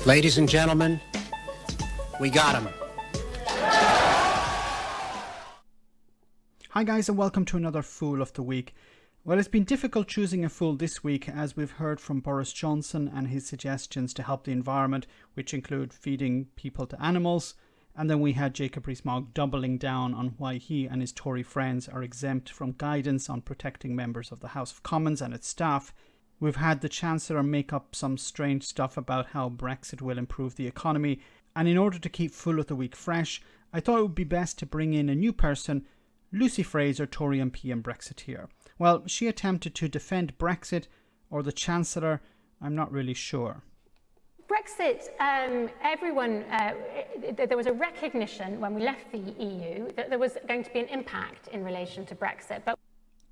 Ladies and gentlemen, we got him. Hi guys, and welcome to another Fool of the Week. Well, it's been difficult choosing a fool this week, as we've heard from Boris Johnson and his suggestions to help the environment, which include feeding people to animals. And then we had Jacob Rees-Mogg doubling down on why he and his Tory friends are exempt from guidance on protecting members of the House of Commons and its staff. We've had the Chancellor make up some strange stuff about how Brexit will improve the economy. And in order to keep Fool of the Week fresh, I thought it would be best to bring in a new person, Lucy Frazer, Tory MP and Brexiteer. Well, she attempted to defend Brexit, or the Chancellor, I'm not really sure. Brexit, there was a recognition when we left the EU that there was going to be an impact in relation to Brexit. But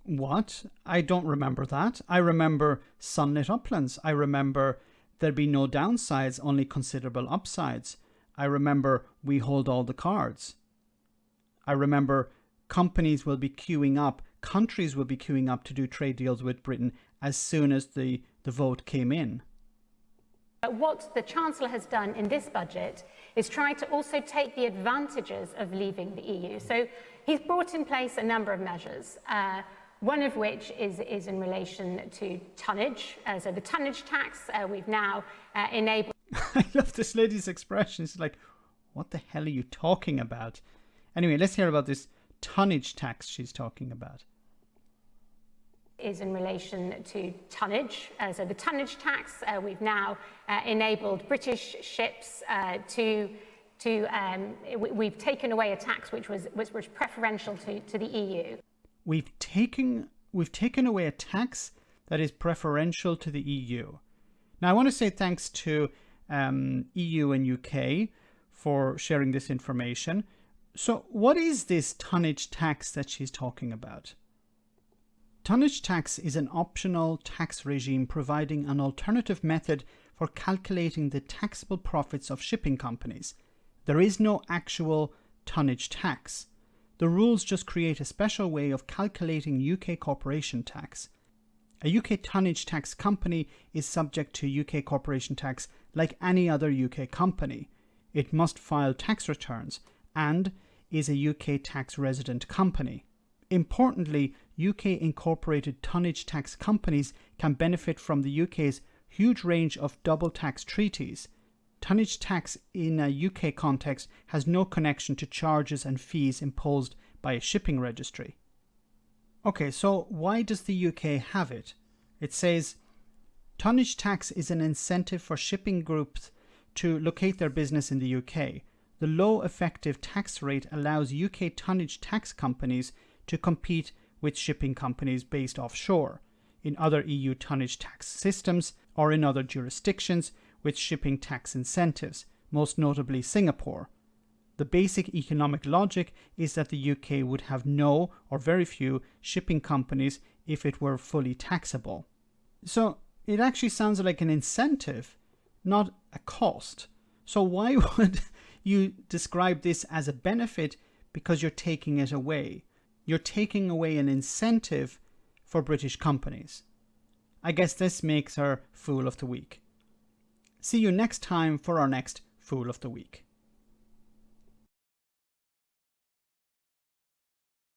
What? I don't remember that. I remember sunlit uplands. I remember there'd be no downsides, only considerable upsides. I remember we hold all the cards. I remember companies will be queuing up, countries will be queuing up to do trade deals with Britain as soon as the vote came in. what the Chancellor has done in this budget is try to also take the advantages of leaving the EU. So he's brought in place a number of measures, one of which is in relation to tonnage. So the tonnage tax, we've now enabled... I love this lady's expression. It's like, what the hell are you talking about? Anyway, let's hear about this tonnage tax she's talking about. Is in relation to tonnage. So the tonnage tax, we've now enabled British ships we've taken away a tax which was preferential to the EU. We've taken away a tax that is preferential to the EU. Now, I want to say thanks to EU and UK for sharing this information. So what is this tonnage tax that she's talking about? Tonnage tax is an optional tax regime providing an alternative method for calculating the taxable profits of shipping companies. There is no actual tonnage tax. The rules just create a special way of calculating UK corporation tax. A UK tonnage tax company is subject to UK corporation tax like any other UK company. It must file tax returns and is a UK tax resident company. Importantly, UK incorporated tonnage tax companies can benefit from the UK's huge range of double tax treaties. Tonnage tax in a UK context has no connection to charges and fees imposed by a shipping registry. Okay, so why does the UK have it? It says, tonnage tax is an incentive for shipping groups to locate their business in the UK. The low effective tax rate allows UK tonnage tax companies to compete with shipping companies based offshore, in other EU tonnage tax systems, or in other jurisdictions with shipping tax incentives, most notably Singapore. The basic economic logic is that the UK would have no or very few shipping companies if it were fully taxable. So it actually sounds like an incentive, not a cost. So why would you describe this as a benefit because you're taking it away? You're taking away an incentive for British companies. I guess this makes her Fool of the Week. See you next time for our next Fool of the Week.